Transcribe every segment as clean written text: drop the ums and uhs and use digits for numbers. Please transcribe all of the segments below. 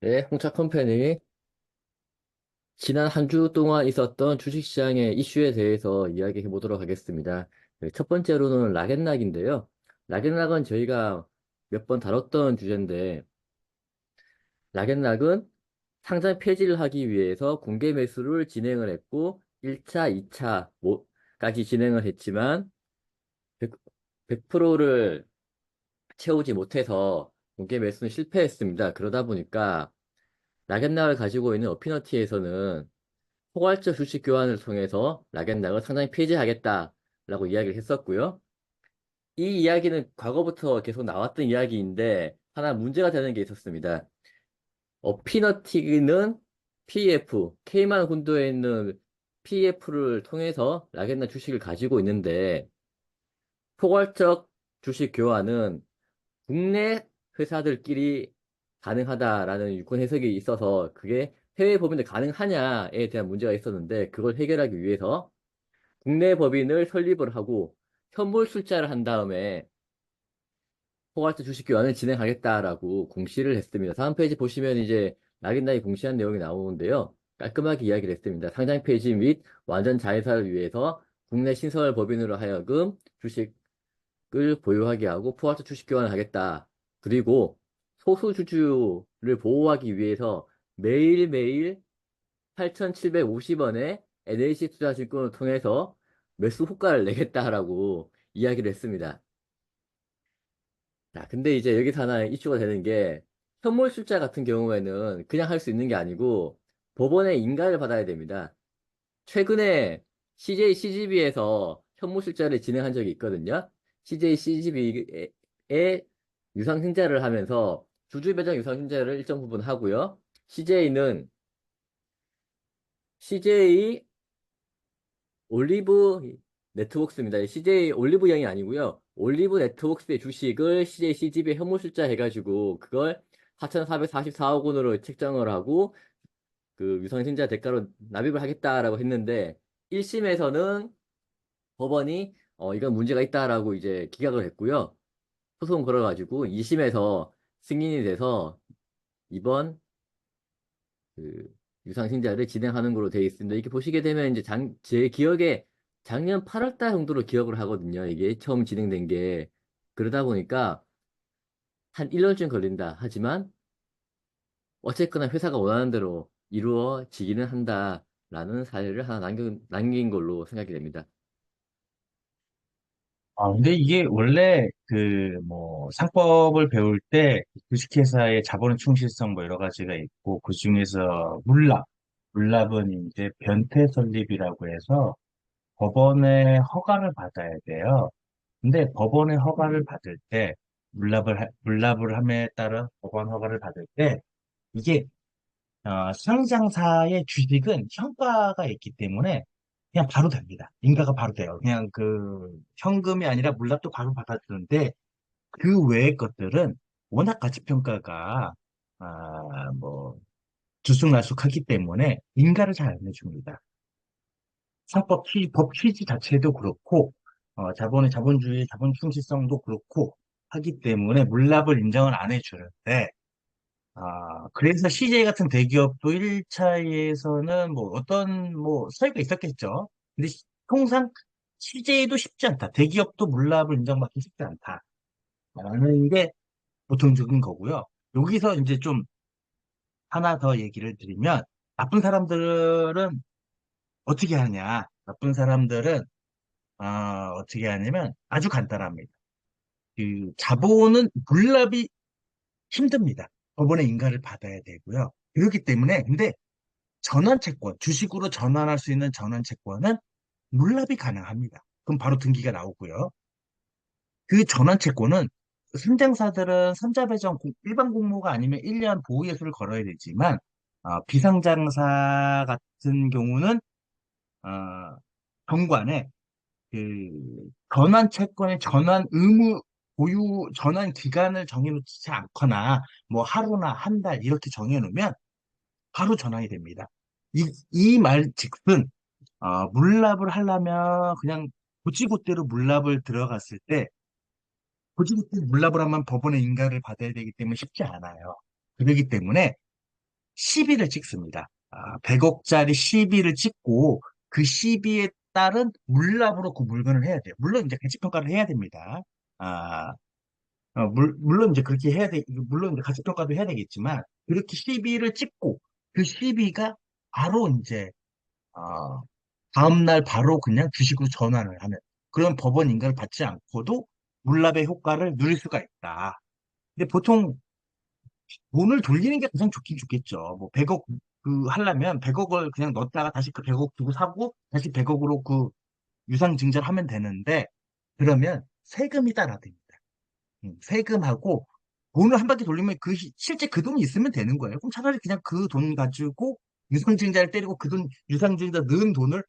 네, 홍차 컴퍼니. 지난 한 주 동안 있었던 주식시장의 이슈에 대해서 이야기해 보도록 하겠습니다. 네, 첫 번째로는 락앤락인데요. 락앤락은 저희가 몇 번 다뤘던 주제인데, 락앤락은 상장 폐지를 하기 위해서 공개 매수를 진행을 했고, 1차, 2차까지 진행을 했지만, 100%를 채우지 못해서 공개 매수는 실패했습니다. 그러다 보니까, 락앤락을 가지고 있는 어피너티에서는 포괄적 주식 교환을 통해서 락앤락을 상당히 폐지하겠다라고 이야기를 했었고요. 이 이야기는 과거부터 계속 나왔던 이야기인데 하나 문제가 되는 게 있었습니다. 어피너티는 PF, 케이만 군도에 있는 PF를 통해서 락앤락 주식을 가지고 있는데 포괄적 주식 교환은 국내 회사들끼리 가능하다라는 유권 해석이 있어서 그게 해외 법인들 가능하냐에 대한 문제가 있었는데 그걸 해결하기 위해서 국내 법인을 설립을 하고 현물 출자를 한 다음에 포괄적 주식 교환을 진행하겠다라고 공시를 했습니다. 다음 페이지 보시면 이제 낙인당이 공시한 내용이 나오는데요. 깔끔하게 이야기를 했습니다. 상장 폐지 및 완전 자회사를 위해서 국내 신설 법인으로 하여금 주식을 보유하게 하고 포괄적 주식 교환을 하겠다. 그리고 소수주주를 보호하기 위해서 매일매일 8,750원에 NAC 투자증권을 통해서 매수 호가를 내겠다라고 이야기를 했습니다. 자, 근데 이제 여기서 하나 이슈가 되는 게 현물 출자 같은 경우에는 그냥 할 수 있는 게 아니고 법원의 인가를 받아야 됩니다. 최근에 CJ CGV에서 현물 출자를 진행한 적이 있거든요. CJ CGV에 유상증자를 하면서 주주 배당 유상증자를 일정 부분 하고요. CJ 올리브 네트워크스입니다. CJ 올리브영이 아니고요. 올리브 네트워크스의 주식을 CJ CGV에 현물출자 해가지고 그걸 4,444억 원으로 책정을 하고 그 유상증자 대가로 납입을 하겠다라고 했는데 1심에서는 법원이 이건 문제가 있다라고 이제 기각을 했고요. 소송 걸어가지고 2심에서 승인이 돼서 이번 그 유상신자를 진행하는 걸로 되어 있습니다. 이렇게 보시게 되면 이제 제 기억에 작년 8월 달 정도로 기억을 하거든요. 이게 처음 진행된 게. 그러다 보니까 한 1년쯤 걸린다. 하지만 어쨌거나 회사가 원하는 대로 이루어지기는 한다라는 사례를 하나 남긴 걸로 생각이 됩니다. 근데 이게 원래 상법을 배울 때 주식회사의 자본의 충실성 뭐 여러 가지가 있고 그 중에서 물납은 이제 변태 설립이라고 해서 법원의 허가를 받아야 돼요. 근데 법원의 허가를 받을 때 물납을 함에 따른 법원 허가를 받을 때 이게 상장사의 주식은 현가가 있기 때문에 그냥 바로 됩니다. 인가가 바로 돼요. 그냥 그 현금이 아니라 물납도 바로 받아주는데 그 외의 것들은 워낙 가치평가가 뭐 들쑥날쑥하기 때문에 인가를 잘 안 해줍니다. 법 취지 자체도 그렇고 자본주의 자본 충실성도 그렇고 하기 때문에 물납을 인정을 안 해주는데 그래서 CJ 같은 대기업도 1차에서는 뭐 어떤 뭐 사유가 있었겠죠. 근데 통상 CJ도 쉽지 않다. 대기업도 물납을 인정받기 쉽지 않다. 라는 게 보통적인 거고요. 여기서 이제 좀 하나 더 얘기를 드리면 나쁜 사람들은 어떻게 하냐. 나쁜 사람들은 어떻게 하냐면 아주 간단합니다. 그 자본은 물납이 힘듭니다. 법원의 인가를 받아야 되고요. 그렇기 때문에 근데 전환채권, 주식으로 전환할 수 있는 전환채권은 물납이 가능합니다. 그럼 바로 등기가 나오고요. 그 전환채권은 선장사들은 선자배정 일반 공모가 아니면 1년 보호예수를 걸어야 되지만 비상장사 같은 경우는 어, 정관에 그 전환채권의 전환 의무 보유 전환 기간을 정해놓지 않거나 뭐 하루나 한 달 이렇게 정해놓으면 바로 전환이 됩니다. 이 말 즉슨 물납을 하려면 그냥 고지고대로 물납을 들어갔을 때 고지고대 물납을 하면 법원의 인가를 받아야 되기 때문에 쉽지 않아요. 그렇기 때문에 시비를 찍습니다. 100억짜리 시비를 찍고 그 시비에 따른 물납으로 그 물건을 해야 돼요. 물론 이제 가치평가를 해야 됩니다. 아, 물론 이제 그렇게 해야 돼, 물론 이제 가치평가도 해야 되겠지만, 그렇게 시비를 찍고, 그 시비가 바로 이제, 어, 다음날 바로 그냥 주식으로 전환을 하는, 그런 법원 인가를 받지 않고도 물납의 효과를 누릴 수가 있다. 근데 보통 돈을 돌리는 게 가장 좋긴 좋겠죠. 뭐 100억 하려면 100억을 그냥 넣었다가 다시 그 100억 두고 사고 다시 100억으로 그 유상증자를 하면 되는데 그러면 세금이 따라 됩니다. 세금하고 돈을 한 바퀴 돌리면 실제 그 돈이 있으면 되는 거예요. 그럼 차라리 그냥 그 돈 가지고 유상증자를 때리고 그 돈, 유상증자 넣은 돈을,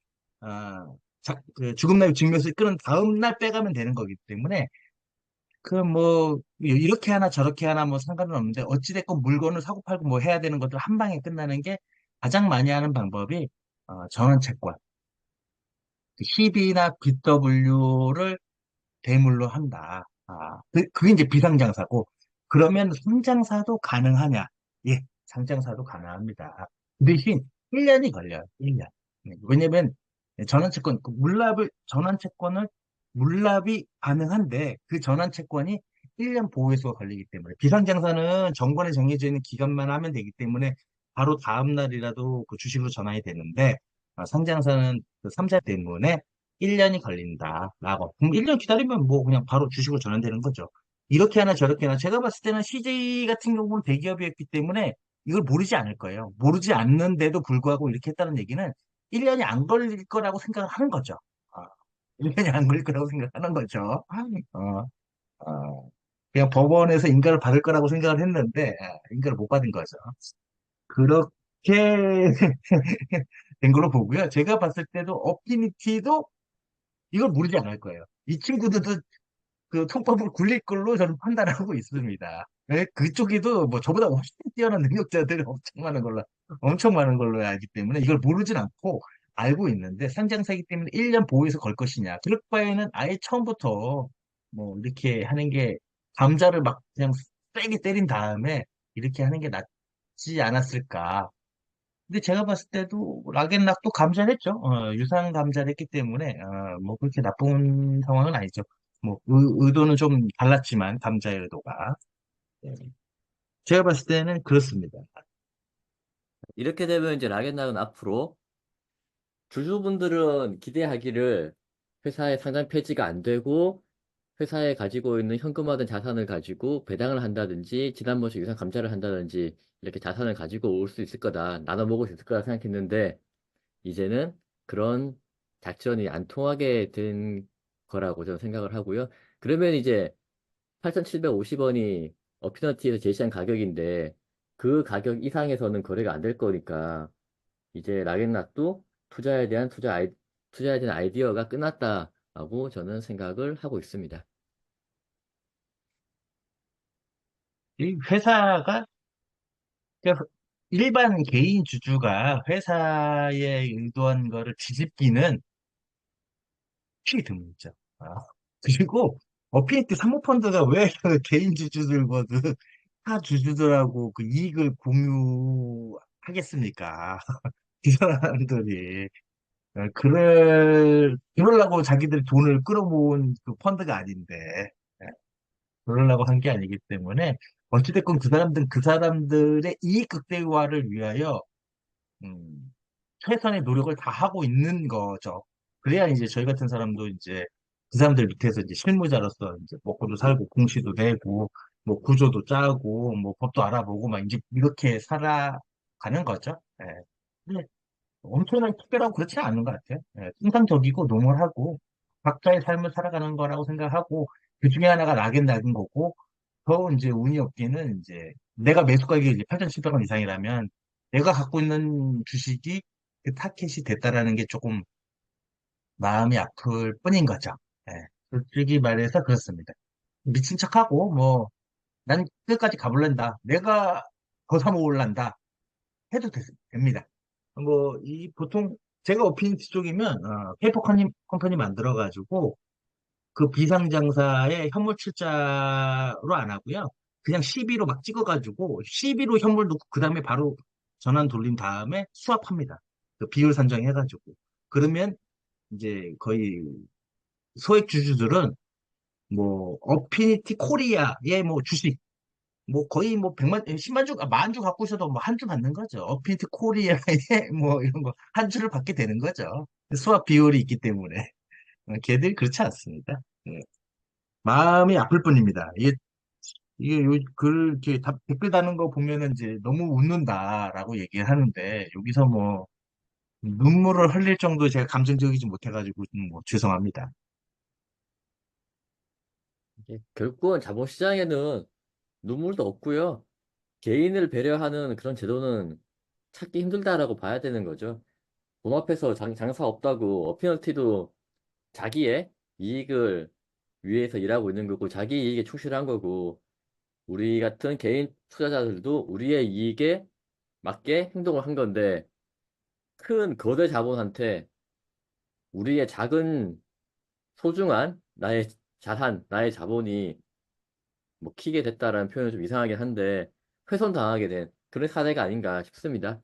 그 죽음날 증명서에 끊은 다음 날 빼가면 되는 거기 때문에 그 뭐 이렇게 하나 저렇게 하나 뭐 상관은 없는데 어찌됐건 물건을 사고 팔고 뭐 해야 되는 것들 한 방에 끝나는 게 가장 많이 하는 방법이 전환채권, CB나 BW를 대물로 한다. 그게 이제 비상장사고 그러면 상장사도 가능하냐? 예, 상장사도 가능합니다. 그 대신 1년이 걸려요. 1년. 왜냐면 전환채권, 전환채권을 물납이 가능한데 그 전환채권이 1년 보호해소가 걸리기 때문에 비상장사는 정권에 정해져 있는 기간만 하면 되기 때문에 바로 다음 날이라도 그 주식으로 전환이 되는데 상장사는 그 3자 때문에 1년이 걸린다라고. 그럼 1년 기다리면 뭐 그냥 바로 주식으로 전환되는 거죠. 이렇게 하나 저렇게 하나. 제가 봤을 때는 CJ 같은 경우는 대기업이었기 때문에 이걸 모르지 않을 거예요. 모르지 않는데도 불구하고 이렇게 했다는 얘기는 1년이 안 걸릴 거라고 생각을 하는 거죠. 아, 1년이 안 걸릴 거라고 생각하는 거죠. 어, 그냥 법원에서 인가를 받을 거라고 생각을 했는데, 인가를 못 받은 거죠. 그렇게 된 걸로 보고요. 제가 봤을 때도 어피니티도 이걸 모르지 않을 거예요. 이 친구들도 그 통법을 굴릴 걸로 저는 판단하고 있습니다. 네, 그쪽에도 뭐 저보다 훨씬 뛰어난 능력자들이 엄청 많은 걸로 알기 때문에 이걸 모르진 않고 알고 있는데 상장사이기 때문에 1년 보호해서 걸 것이냐. 그럴 바에는 아예 처음부터 뭐 이렇게 하는 게 감자를 막 그냥 세게 때린 다음에 이렇게 하는 게 낫지 않았을까. 근데 제가 봤을 때도 락앤락도 감자를 했죠. 유사한 감자를 했기 때문에 뭐 그렇게 나쁜 상황은 아니죠. 뭐 의도는 좀 달랐지만 감자의 의도가. 네. 제가 봤을 때는 그렇습니다. 이렇게 되면 이제 락앤락은 앞으로 주주분들은 기대하기를 회사의 상장 폐지가 안 되고 회사에 가지고 있는 현금화된 자산을 가지고 배당을 한다든지 지난번처럼 유상 감자를 한다든지 이렇게 자산을 가지고 올 수 있을 거다. 나눠 먹을 수 있을 거다 생각했는데 이제는 그런 작전이 안 통하게 된 거라고 저는 생각을 하고요. 그러면 이제 8,750원이 어피너티에서 제시한 가격인데 그 가격 이상에서는 거래가 안 될 거니까 이제 락앤락도 투자에 대한 아이디어가 끝났다라고 저는 생각을 하고 있습니다. 이 회사가 그러니까 일반 개인 주주가 회사에 의도한 거를 뒤집기는 필히 드물죠. 그리고 어피니티 사모펀드가 왜 그 개인 주주들거든 타 주주들하고 그 이익을 공유하겠습니까? 이 사람들이 그러려고 자기들 돈을 끌어모은 그 펀드가 아닌데 예, 그러려고 한 게 아니기 때문에 어찌됐건 그 사람들의 이익 극대화를 위하여 음, 최선의 노력을 다 하고 있는 거죠. 그래야 이제 저희 같은 사람도 이제 그 사람들 밑에서 이제 실무자로서 이제 먹고도 살고 공시도 내고 뭐 구조도 짜고 뭐 법도 알아보고 막 이제 이렇게 살아가는 거죠. 예. 근데 엄청나게 특별하고 그렇지 않은 것 같아요. 예. 통상적이고 노멀하고 각자의 삶을 살아가는 거라고 생각하고 그 중에 하나가 낙인 거고 더 이제 운이 없게는 이제 내가 매수 가격이 이제 8,700원 이상이라면 내가 갖고 있는 주식이 그 타켓이 됐다라는 게 조금 마음이 아플 뿐인 거죠. 예. 솔직히 말해서 그렇습니다. 미친 척하고 뭐 난 끝까지 가볼란다. 내가 더 사 먹을란다. 해도 됩니다. 뭐 이 보통 제가 어피니티 쪽이면 페이퍼 컴퍼니 만들어가지고 그 비상장사에 현물 출자로 안 하고요. 그냥 CB로 막 찍어가지고 CB로 현물 넣고 그 다음에 바로 전환 돌린 다음에 수합합니다. 그 비율 산정해가지고. 그러면 이제 거의 소액 주주들은 뭐 어피니티 코리아의 뭐 주식 뭐 거의 뭐 100만, 10만 주, 만 주 갖고 있어도 뭐 한 주 받는 거죠. 어피니티 코리아의 뭐 이런 거 한 주를 받게 되는 거죠. 수합 비율이 있기 때문에. 걔들이 그렇지 않습니다. 예. 마음이 아플 뿐입니다. 이게 이렇게 댓글 다는 거 보면은 이제 너무 웃는다라고 얘기를 하는데, 여기서 뭐, 눈물을 흘릴 정도 제가 감정적이지 못해가지고, 뭐, 죄송합니다. 결국은 자본시장에는 눈물도 없고요. 개인을 배려하는 그런 제도는 찾기 힘들다라고 봐야 되는 거죠. 돈 앞에서 장사 없다고 어피너티도 자기의 이익을 위해서 일하고 있는 거고 자기 이익에 충실한 거고 우리 같은 개인 투자자들도 우리의 이익에 맞게 행동을 한 건데 큰 거대 자본한테 우리의 작은 소중한 나의 자산, 나의 자본이 먹히게 됐다라는 표현은 좀 이상하긴 한데 훼손당하게 된 그런 사례가 아닌가 싶습니다.